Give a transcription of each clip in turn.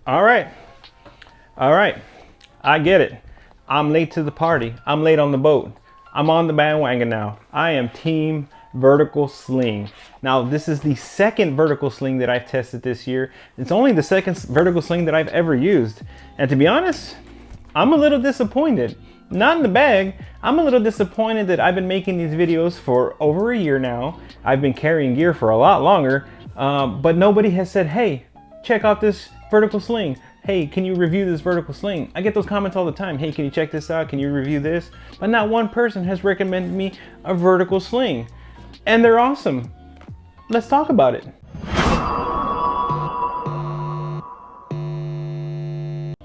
All right. All right. I get it. I'm late to the party. I'm late on the boat. I'm on the bandwagon now. I am team vertical sling. Now, this is the second vertical sling that I've tested this year. It's only the second vertical sling that I've ever used. And to be honest, I'm a little disappointed. Not in the bag. I'm a little disappointed that I've been making these videos for over a year now. I've been carrying gear for a lot longer, but nobody has said, hey, check out this vertical sling. Hey, can you review this vertical sling? I get those comments all the time. Hey, can you check this out? Can you review this? But not one person has recommended me a vertical sling. And they're awesome. Let's talk about it.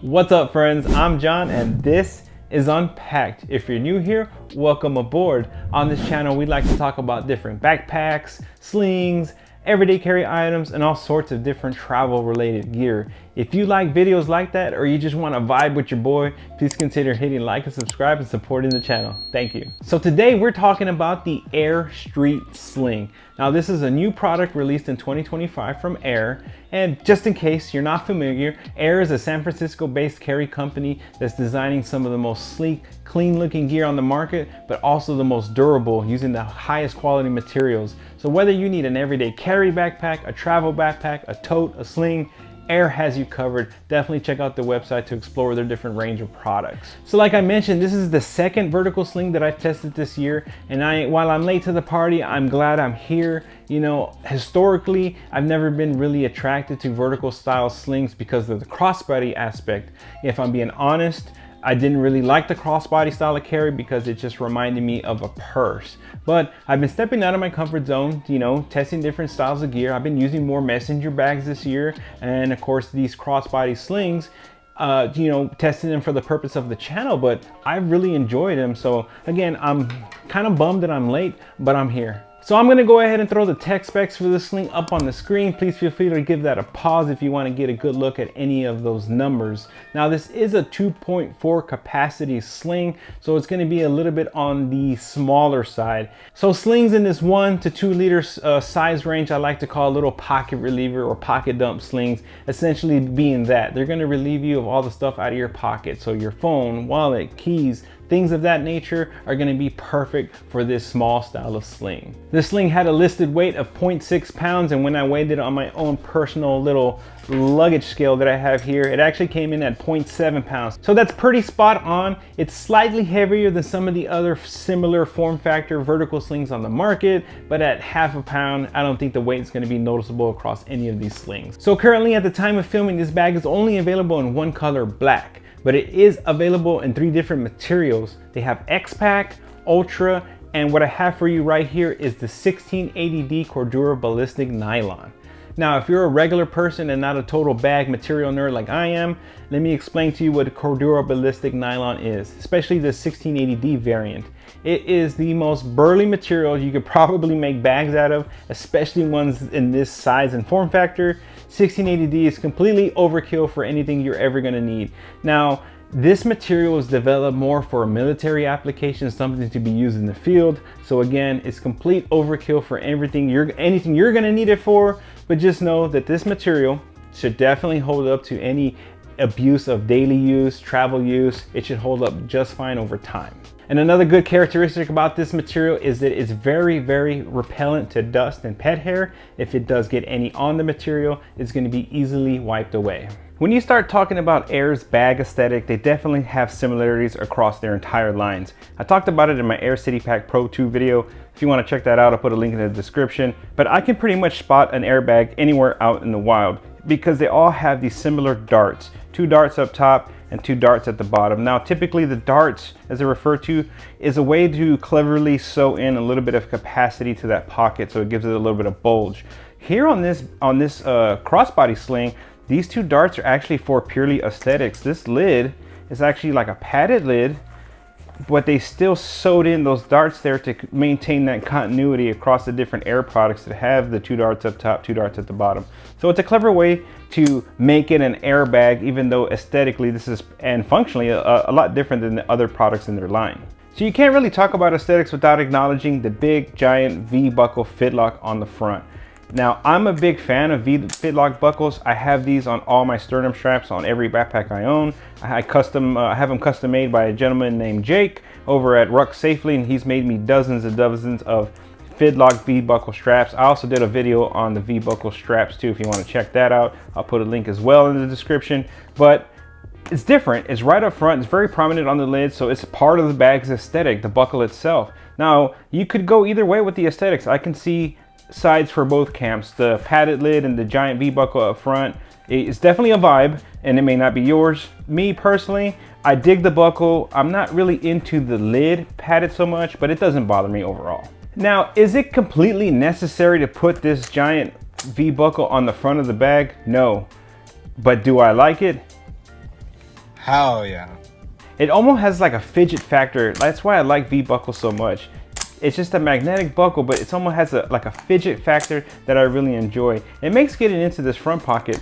What's up, friends? I'm John and this is Unpack'D. If you're new here, welcome aboard. On this channel, we like to talk about different backpacks, slings, everyday carry items, and all sorts of different travel related gear. If you like videos like that, or you just want to vibe with your boy, please consider hitting like and subscribe and supporting the channel. Thank you. So today we're talking about the Aer Street Sling. Now this is a new product released in 2025 from Aer. And just in case you're not familiar, Aer is a San Francisco based carry company that's designing some of the most sleek, clean looking gear on the market, but also the most durable, using the highest quality materials. So whether you need an everyday carry backpack, a travel backpack, a tote, a sling, Aer has you covered. Definitely check out the website to explore their different range of products. So like I mentioned, this is the second vertical sling that I've tested this year. And while I'm late to the party, I'm glad I'm here. You know, historically, I've never been really attracted to vertical style slings because of the crossbody aspect. If I'm being honest, I didn't really like the crossbody style of carry because it just reminded me of a purse. But I've been stepping out of my comfort zone, you know, testing different styles of gear. I've been using more messenger bags this year. And of course, these crossbody slings, you know, testing them for the purpose of the channel, but I really enjoyed them. So again, I'm kind of bummed that I'm late, but I'm here. So I'm gonna go ahead and throw the tech specs for the sling up on the screen. Please feel free to give that a pause if you want to get a good look at any of those numbers. Now this is a 2.4 capacity sling, so it's gonna be a little bit on the smaller side. So slings in this 1 to 2 liter size range, I like to call a little pocket reliever or pocket dump slings, essentially being that. They're gonna relieve you of all the stuff out of your pocket. So your phone, wallet, keys, things of that nature are gonna be perfect for this small style of sling. This sling had a listed weight of 0.6 pounds, and when I weighed it on my own personal little luggage scale that I have here, it actually came in at 0.7 pounds. So that's pretty spot on. It's slightly heavier than some of the other similar form factor vertical slings on the market, but at half a pound, I don't think the weight is gonna be noticeable across any of these slings. So currently at the time of filming, this bag is only available in one color, black. But it is available in 3 different materials. They have X-Pack, Ultra, and what I have for you right here is the 1680D Cordura Ballistic Nylon. Now, if you're a regular person and not a total bag material nerd like I am, let me explain to you what a Cordura Ballistic Nylon is, especially the 1680D variant. It is the most burly material you could probably make bags out of, especially ones in this size and form factor. 1680D is completely overkill for anything you're ever gonna need. Now, this material is developed more for military applications, something to be used in the field. So again, it's complete overkill for anything you're gonna need it for, but just know that this material should definitely hold up to any abuse of daily use, travel use. It should hold up just fine over time. And another good characteristic about this material is that it's very, very repellent to dust and pet hair. If it does get any on the material, it's going to be easily wiped away. When you start talking about Aer's bag aesthetic, they definitely have similarities across their entire lines. I talked about it in my Aer City Pack Pro 2 video. If you want to check that out, I'll put a link in the description. But I can pretty much spot an Aer bag anywhere out in the wild because they all have these similar darts. 2 darts up top and 2 darts at the bottom. Now, typically the darts, as they're referred to, is a way to cleverly sew in a little bit of capacity to that pocket, so it gives it a little bit of bulge. Here on this crossbody sling, these 2 darts are actually for purely aesthetics. This lid is actually like a padded lid, but they still sewed in those darts there to maintain that continuity across the different Aer products that have the 2 darts up top, 2 darts at the bottom. So it's a clever way to make it an Aer bag, even though aesthetically this is, and functionally, a lot different than the other products in their line. So you can't really talk about aesthetics without acknowledging the big giant V-buckle Fidlock on the front. Now, I'm a big fan of Fidlock buckles. I have these on all my sternum straps on every backpack I own. I have them custom made by a gentleman named Jake over at Ruck Safely, and he's made me dozens and dozens of Fidlock V-buckle straps. I also did a video on the V-buckle straps too, if you want to check that out. I'll put a link as well in the description. But it's different. It's right up front. It's very prominent on the lid, so it's part of the bag's aesthetic, the buckle itself. Now, you could go either way with the aesthetics. I can see sides for both camps. The padded lid and the giant V-buckle up front. It's definitely a vibe, and it may not be yours. Me personally, I dig the buckle. I'm not really into the lid padded so much, but it doesn't bother me overall. Now, is it completely necessary to put this giant V-buckle on the front of the bag? No. But do I like it? Hell yeah. It almost has like a fidget factor. That's why I like V-buckle so much. It's just a magnetic buckle, but it almost has like a fidget factor that I really enjoy. It makes getting into this front pocket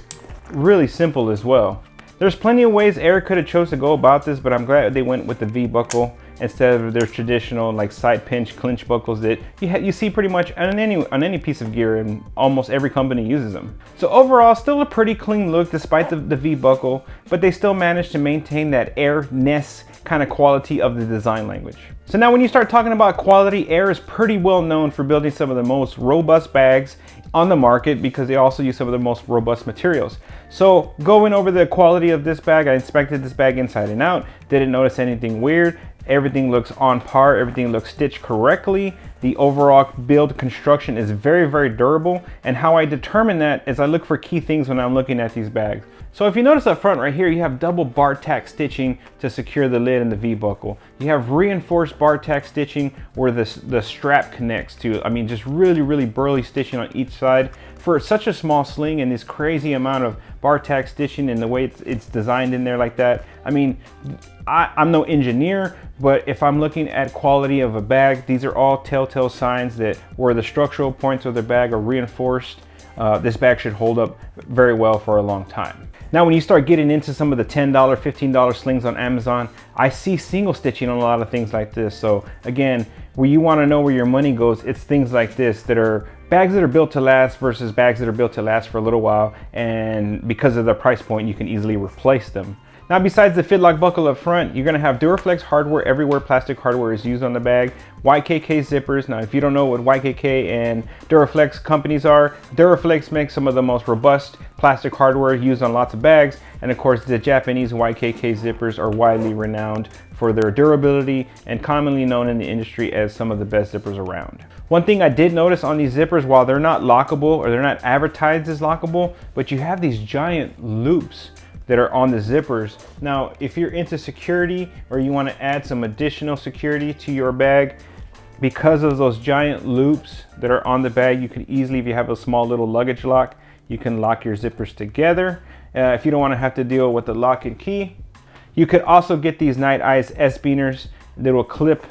really simple as well. There's plenty of ways Aer could have chose to go about this, but I'm glad they went with the V-buckle instead of their traditional like side pinch clinch buckles that you see pretty much on any piece of gear, and almost every company uses them. So overall, still a pretty clean look despite the V-buckle, but they still managed to maintain that Aer-ness kind of quality of the design language. So now when you start talking about quality, Aer is pretty well known for building some of the most robust bags on the market because they also use some of the most robust materials. So going over the quality of this bag, I inspected this bag inside and out, didn't notice anything weird. Everything looks on par, everything looks stitched correctly. The overall build construction is very, very durable. And how I determine that is I look for key things when I'm looking at these bags. So if you notice up front right here, you have double bar tack stitching to secure the lid and the V-buckle. You have reinforced bar tack stitching where the strap connects to. I mean, just really, really burly stitching on each side. For such a small sling and this crazy amount of bar tack stitching and the way it's designed in there like that. I mean, I'm no engineer, but if I'm looking at quality of a bag, these are all telltale signs that where the structural points of the bag are reinforced, this bag should hold up very well for a long time. Now, when you start getting into some of the $10, $15 slings on Amazon, I see single stitching on a lot of things like this. So again, where you want to know where your money goes, it's things like this that are bags that are built to last versus bags that are built to last for a little while. And because of the price point, you can easily replace them. Now, besides the Fidlock buckle up front, you're gonna have Duraflex hardware everywhere. Plastic hardware is used on the bag. YKK zippers. Now, if you don't know what YKK and Duraflex companies are, Duraflex makes some of the most robust plastic hardware used on lots of bags. And of course, the Japanese YKK zippers are widely renowned for their durability and commonly known in the industry as some of the best zippers around. One thing I did notice on these zippers, while they're not lockable or they're not advertised as lockable, but you have these giant loops that are on the zippers. Now, if you're into security or you want to add some additional security to your bag, because of those giant loops that are on the bag, you can easily, if you have a small little luggage lock, you can lock your zippers together. If you don't want to have to deal with the lock and key, you could also get these Night Eyes S-Beaners that will clip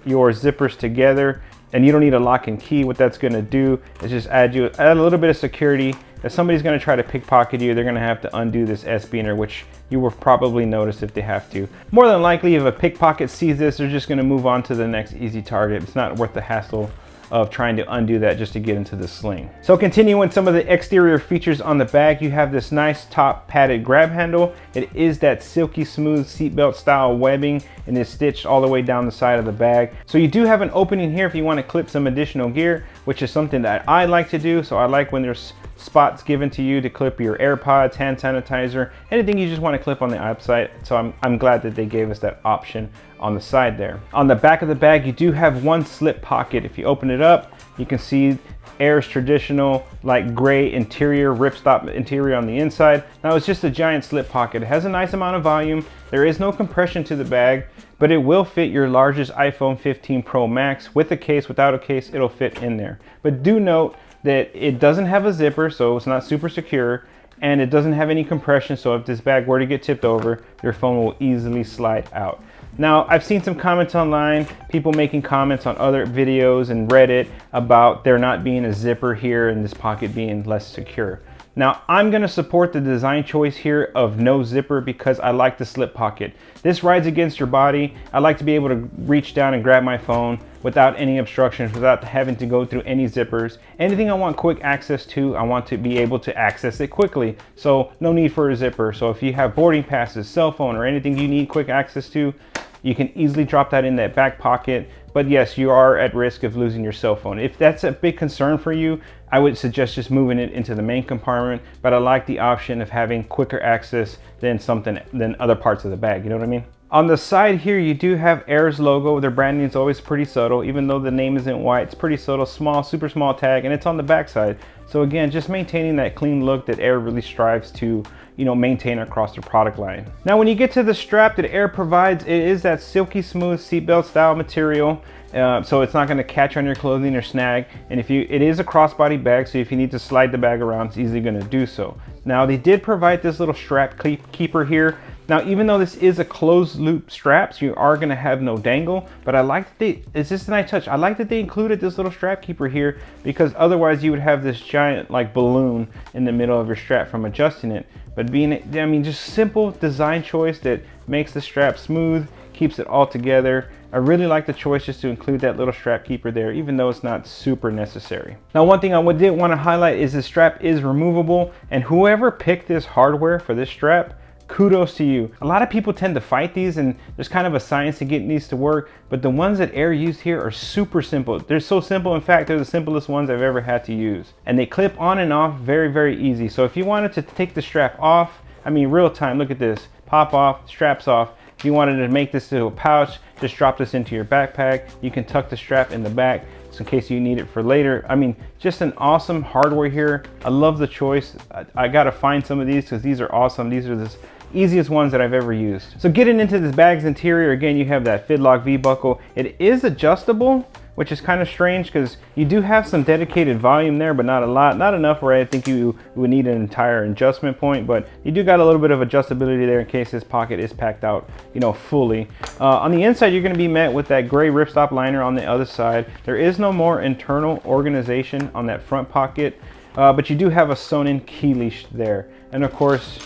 your zippers together, and you don't need a lock and key. What that's going to do is just add a little bit of security. If somebody's going to try to pickpocket you, they're going to have to undo this S-Beaner, which you will probably notice if they have to. More than likely, if a pickpocket sees this, they're just going to move on to the next easy target. It's not worth the hassle of trying to undo that just to get into the sling. So continuing some of the exterior features on the bag, you have this nice top padded grab handle. It is that silky smooth seatbelt style webbing and is stitched all the way down the side of the bag. So you do have an opening here if you want to clip some additional gear, which is something that I like to do. So I like when there's spots given to you to clip your AirPods, hand sanitizer, anything you just want to clip on the outside. So I'm glad that they gave us that option on the side there. On the back of the bag, you do have one slip pocket. If you open it up, you can see Aer's traditional like gray interior, ripstop interior on the inside. Now it's just a giant slip pocket. It has a nice amount of volume. There is no compression to the bag, but it will fit your largest iPhone 15 Pro Max. With a case, without a case, it'll fit in there. But do note that it doesn't have a zipper, so it's not super secure, and it doesn't have any compression, so if this bag were to get tipped over, your phone will easily slide out. Now, I've seen some comments online, people making comments on other videos and Reddit about there not being a zipper here and this pocket being less secure. Now, I'm gonna support the design choice here of no zipper because I like the slip pocket. This rides against your body. I like to be able to reach down and grab my phone without any obstructions, without having to go through any zippers. Anything I want quick access to, I want to be able to access it quickly. So no need for a zipper. So if you have boarding passes, cell phone, or anything you need quick access to, you can easily drop that in that back pocket. But yes, you are at risk of losing your cell phone. If that's a big concern for you, I would suggest just moving it into the main compartment. But I like the option of having quicker access than other parts of the bag. You know what I mean? On the side here, you do have Aer's logo. Their branding is always pretty subtle, even though the name isn't white. It's pretty subtle, small, super small tag, and it's on the back side. So again, just maintaining that clean look that Aer really strives to, you know, maintain across their product line. Now, when you get to the strap that Aer provides, it is that silky smooth seatbelt style material. So it's not going to catch on your clothing or snag. And it is a crossbody bag, so if you need to slide the bag around, it's easily going to do so. Now, they did provide this little strap keeper here. Now, even though this is a closed loop strap, so you are going to have no dangle, but I like that it's just a nice touch. I like that they included this little strap keeper here, because otherwise you would have this giant like balloon in the middle of your strap from adjusting it. But just simple design choice that makes the strap smooth, keeps it all together. I really like the choice just to include that little strap keeper there, even though it's not super necessary. Now, one thing I did want to highlight is the strap is removable, and whoever picked this hardware for this strap, kudos to you. A lot of people tend to fight these, and there's kind of a science to getting these to work, but the ones that Aer used here are super simple. They're so simple, in fact, they're the simplest ones I've ever had to use. And they clip on and off very, very easy. So if you wanted to take the strap off, I mean, real time, look at this, pop off, straps off. If you wanted to make this to a pouch, just drop this into your backpack. You can tuck the strap in the back, so in case you need it for later. I mean, just an awesome hardware here. I love the choice. I gotta find some of these because these are awesome. These are the easiest ones that I've ever used. So getting into this bag's interior, again, you have that Fidlock V-buckle. It is adjustable, which is kind of strange because you do have some dedicated volume there, but not a lot, not enough where I think you would need an entire adjustment point, but you do got a little bit of adjustability there in case this pocket is packed out, you know, fully. On the inside, you're going to be met with that gray ripstop liner on the other side. There is no more internal organization on that front pocket, but you do have a sewn-in key leash there. And of course,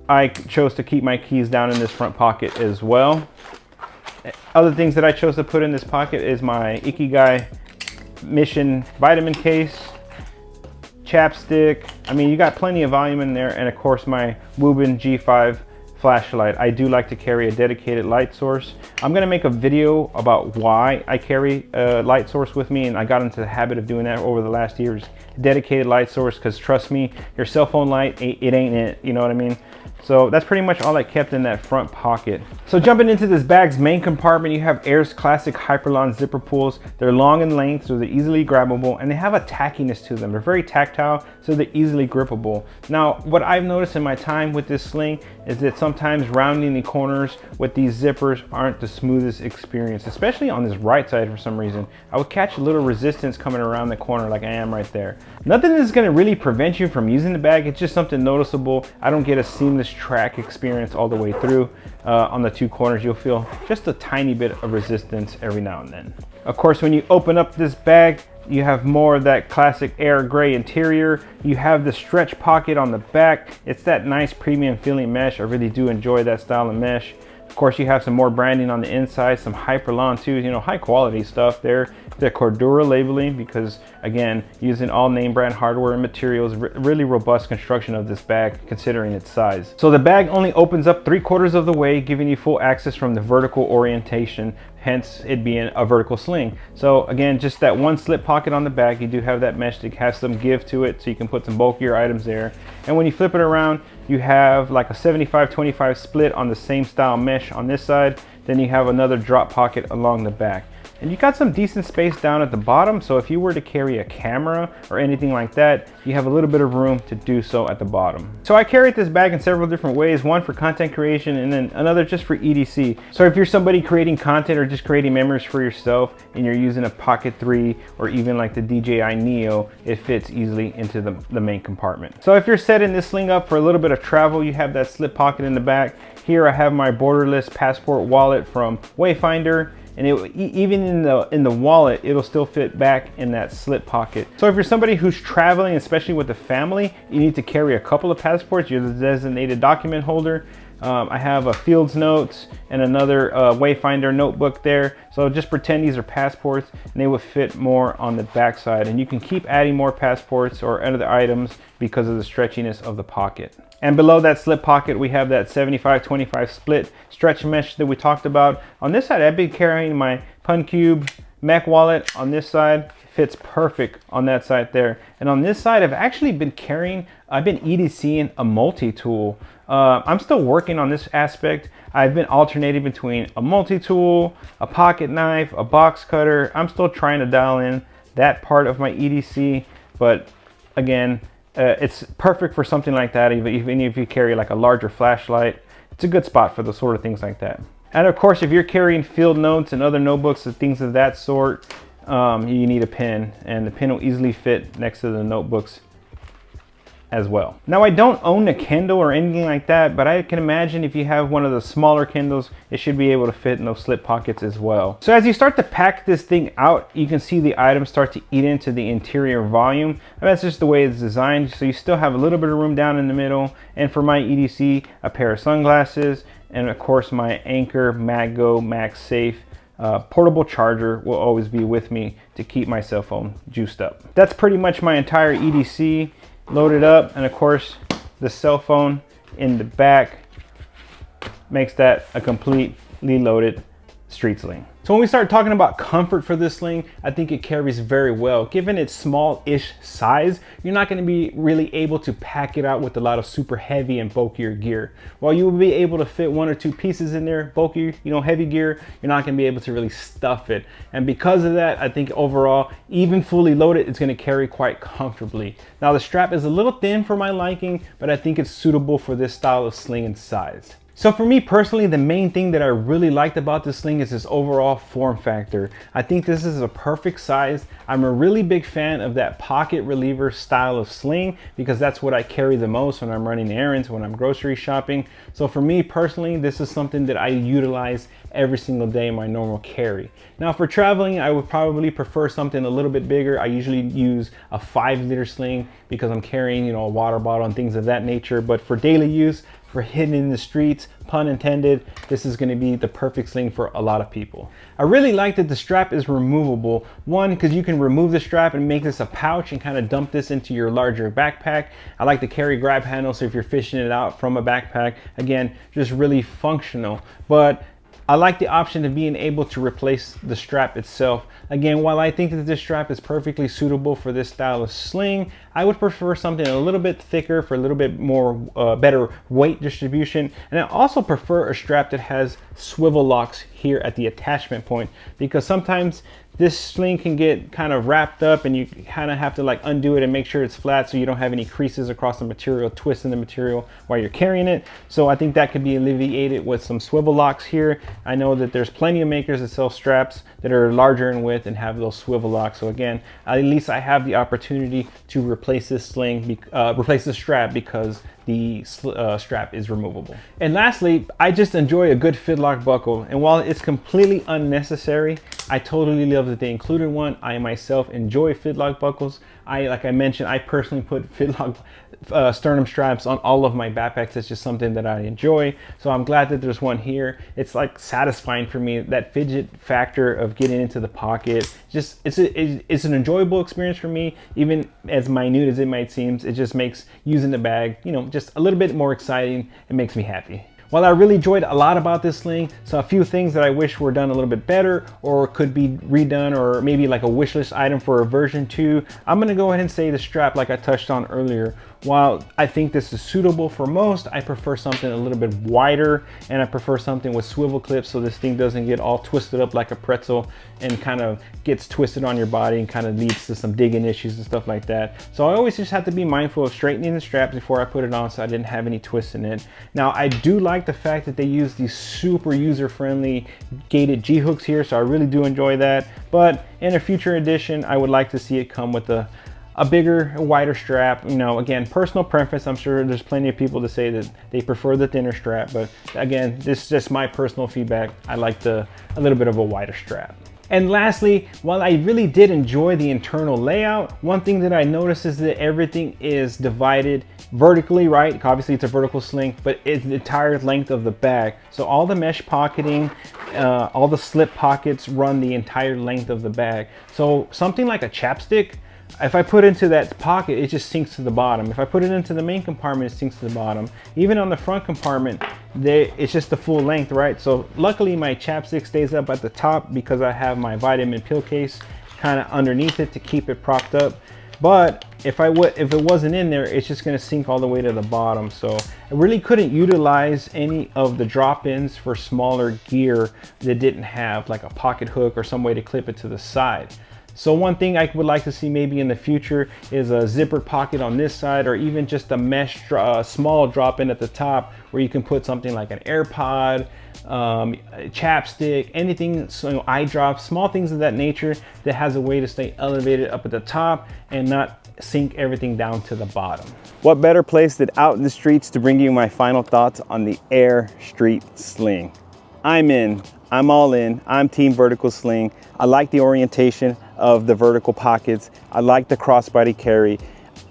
I chose to keep my keys down in this front pocket as well. Other things that I chose to put in this pocket is my Ikigai Mission vitamin case, chapstick. I mean, you got plenty of volume in there, and of course my Woobin G5 flashlight. I do like to carry a dedicated light source. I'm gonna make a video about why I carry a light source with me, and I got into the habit of doing that over the last years. Dedicated light source, because trust me, your cell phone light, it ain't it, you know what I mean? So that's pretty much all I kept in that front pocket. So jumping into this bag's main compartment, you have Aer's classic Hyperlon zipper pulls. They're long in length, so they're easily grabbable, and they have a tackiness to them. They're very tactile, so they're easily grippable. Now, what I've noticed in my time with this sling is that sometimes rounding the corners with these zippers aren't the smoothest experience, especially on this right side for some reason. I would catch a little resistance coming around the corner like I am right there. Nothing is gonna really prevent you from using the bag. It's just something noticeable. I don't get a seamless track experience all the way through. On the two corners, you'll feel just a tiny bit of resistance every now and then. Of course, when you open up this bag, you have more of that classic Aer gray interior. You have the stretch pocket on the back. It's that nice premium feeling mesh. I really do enjoy that style of mesh. Of course, you have some more branding on the inside, some Hyperlon too, you know, high quality stuff there. The Cordura labeling, because again, using all name brand hardware and materials, really robust construction of this bag considering its size. So the bag only opens up 3/4 of the way, giving you full access from the vertical orientation, hence it being a vertical sling. So again, just that one slip pocket on the back. You do have that mesh that has some give to it, so you can put some bulkier items there. And when you flip it around, you have like a 75-25 split on the same style mesh on this side. Then you have another drop pocket along the back. And you got some decent space down at the bottom, so if you were to carry a camera or anything like that, you have a little bit of room to do so at the bottom. So I carried this bag in several different ways, one for content creation and then another just for EDC. So if you're somebody creating content or just creating memories for yourself and you're using a Pocket 3 or even like the DJI Neo, it fits easily into the main compartment. So if you're setting this sling up for a little bit of travel, you have that slip pocket in the back. Here I have my borderless passport wallet from Wayfinder. And even in the wallet, it'll still fit back in that slip pocket. So if you're somebody who's traveling, especially with a family, you need to carry a couple of passports. You're the designated document holder. I have a Fields Notes and another Wayfinder notebook there. So just pretend these are passports and they would fit more on the back side. And you can keep adding more passports or other items because of the stretchiness of the pocket. And below that slip pocket, we have that 75-25 split stretch mesh that we talked about. On this side, I've been carrying my Pun Cube mech wallet. On this side, fits perfect on that side there. And on this side, I've actually been carrying, I've been EDCing a multi-tool. I'm still working on this aspect. I've been alternating between a multi-tool, a pocket knife, a box cutter. I'm still trying to dial in that part of my EDC, but again, it's perfect for something like that. Even if you carry like a larger flashlight, it's a good spot for the sort of things like that. And of course, if you're carrying field notes and other notebooks and things of that sort, you need a pen, and the pen will easily fit next to the notebooks as well. Now, I don't own a Kindle or anything like that, but I can imagine if you have one of the smaller Kindles, it should be able to fit in those slip pockets as well. So as you start to pack this thing out, you can see the items start to eat into the interior volume. And that's just the way it's designed. So you still have a little bit of room down in the middle. And for my EDC, a pair of sunglasses, and of course my Anker MagGo MagSafe portable charger will always be with me to keep my cell phone juiced up. That's pretty much my entire EDC loaded up, and of course the cell phone in the back makes that a completely loaded street sling. So when we start talking about comfort for this sling, I think it carries very well. Given its small-ish size, you're not going to be really able to pack it out with a lot of super heavy and bulkier gear. While you will be able to fit one or two pieces in there, bulky, heavy gear, you're not going to be able to really stuff it. And because of that, I think overall, even fully loaded, it's going to carry quite comfortably. Now the strap is a little thin for my liking, but I think it's suitable for this style of sling and size. So for me personally, the main thing that I really liked about this sling is its overall form factor. I think this is a perfect size. I'm a really big fan of that pocket reliever style of sling because that's what I carry the most when I'm running errands, when I'm grocery shopping. So for me personally, this is something that I utilize every single day in my normal carry. Now for traveling, I would probably prefer something a little bit bigger. I usually use a 5-liter sling because I'm carrying, a water bottle and things of that nature. But for daily use, for hitting in the streets, pun intended, this is going to be the perfect sling for a lot of people. I really like that the strap is removable. One, because you can remove the strap and make this a pouch and kind of dump this into your larger backpack. I like the carry grab handle, so if you're fishing it out from a backpack, again, just really functional. But I like the option of being able to replace the strap itself. Again, while I think that this strap is perfectly suitable for this style of sling, I would prefer something a little bit thicker for a little bit more better weight distribution. And I also prefer a strap that has swivel locks here at the attachment point, because sometimes this sling can get kind of wrapped up and you kind of have to like undo it and make sure it's flat so you don't have any creases across the material, twisting the material while you're carrying it. So I think that could be alleviated with some swivel locks here. I know that there's plenty of makers that sell straps that are larger in width and have those swivel locks. So again, at least I have the opportunity to replace this sling, replace the strap, because the strap is removable. And lastly, I just enjoy a good Fidlock buckle. And while it's completely unnecessary, I totally love that they included one. I myself enjoy Fidlock buckles. Like I mentioned, I personally put Fidlock sternum straps on all of my backpacks. It's just something that I enjoy. So I'm glad that there's one here. It's like satisfying for me, that fidget factor of getting into the pocket. Just it's an enjoyable experience for me, even as minute as it might seem. It just makes using the bag, just a little bit more exciting. It makes me happy. Well, I really enjoyed a lot about this sling. So a few things that I wish were done a little bit better or could be redone, or maybe like a wish list item for a version 2. I'm gonna go ahead and say the strap, like I touched on earlier. While I think this is suitable for most, I prefer something a little bit wider, and I prefer something with swivel clips so this thing doesn't get all twisted up like a pretzel and kind of gets twisted on your body and kind of leads to some digging issues and stuff like that. So I always just have to be mindful of straightening the straps before I put it on so I didn't have any twists in it. Now I do like the fact that they use these super user-friendly gated G-hooks here, so I really do enjoy that. But in a future edition, I would like to see it come with a bigger, wider strap. Again, personal preference. I'm sure there's plenty of people to say that they prefer the thinner strap, but again, this is just my personal feedback. I like a little bit of a wider strap. And lastly, while I really did enjoy the internal layout, one thing that I noticed is that everything is divided vertically, right? Obviously it's a vertical sling, but it's the entire length of the bag. So all the mesh pocketing, all the slip pockets run the entire length of the bag. So something like a chapstick, if I put into that pocket, it just sinks to the bottom. If I put it into the main compartment, it sinks to the bottom. Even on the front compartment, it's just the full length, right? So luckily my chapstick stays up at the top because I have my vitamin pill case kind of underneath it to keep it propped up. But if it wasn't in there, it's just gonna sink all the way to the bottom. So I really couldn't utilize any of the drop-ins for smaller gear that didn't have like a pocket hook or some way to clip it to the side. So one thing I would like to see maybe in the future is a zipper pocket on this side, or even just a mesh small drop-in at the top where you can put something like an AirPod, chapstick, anything, so eye drops, small things of that nature that has a way to stay elevated up at the top and not sink everything down to the bottom. What better place than out in the streets to bring you my final thoughts on the Aer Street Sling. I'm all in. I'm team vertical sling. I like the orientation of the vertical pockets. I like the crossbody carry.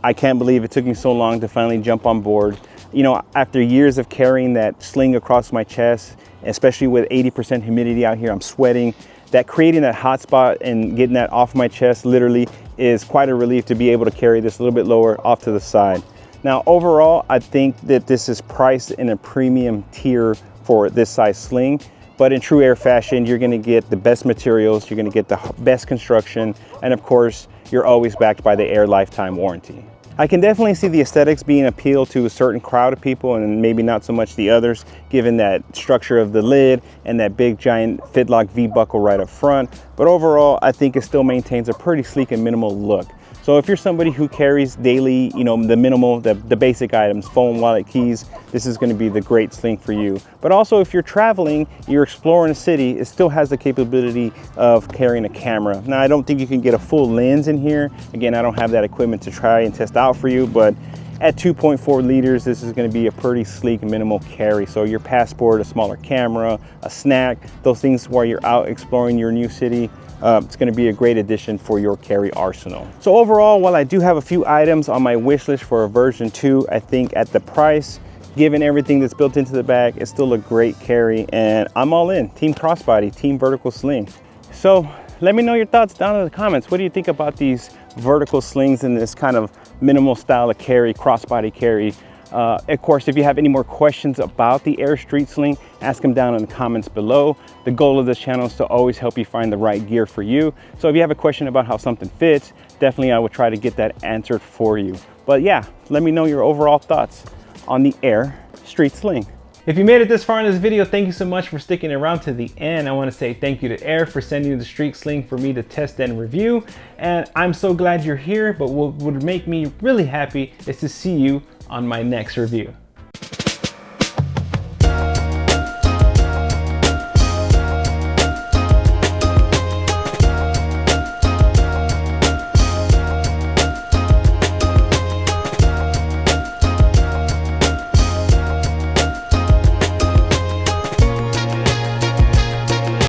I can't believe it took me so long to finally jump on board. You know, after years of carrying that sling across my chest, especially with 80% humidity out here, I'm sweating. That creating that hot spot and getting that off my chest literally is quite a relief to be able to carry this a little bit lower off to the side. Now, overall, I think that this is priced in a premium tier for this size sling. But in true Aer fashion, you're gonna get the best materials, you're gonna get the best construction, and of course, you're always backed by the Aer lifetime warranty. I can definitely see the aesthetics being appealed to a certain crowd of people and maybe not so much the others, given that structure of the lid and that big giant Fidlock V-buckle right up front. But overall, I think it still maintains a pretty sleek and minimal look. So if you're somebody who carries daily, you know, the minimal, the basic items, phone, wallet, keys, this is gonna be the great sling for you. But also if you're traveling, you're exploring a city, it still has the capability of carrying a camera. Now, I don't think you can get a full lens in here. Again, I don't have that equipment to try and test out for you, but at 2.4 liters, this is gonna be a pretty sleek, minimal carry. So your passport, a smaller camera, a snack, those things while you're out exploring your new city, it's gonna be a great addition for your carry arsenal. So overall, while I do have a few items on my wish list for a version 2, I think at the price, given everything that's built into the bag, it's still a great carry, and I'm all in. Team crossbody, team vertical sling. So let me know your thoughts down in the comments. What do you think about these vertical slings and this kind of minimal style of carry, crossbody carry? Of course, if you have any more questions about the Aer Street Sling, ask them down in the comments below. The goal of this channel is to always help you find the right gear for you. So if you have a question about how something fits, definitely I would try to get that answered for you. But yeah, let me know your overall thoughts on the Aer Street Sling. If you made it this far in this video, thank you so much for sticking around to the end. I want to say thank you to Aer for sending the Street Sling for me to test and review. And I'm so glad you're here, but what would make me really happy is to see you on my next review.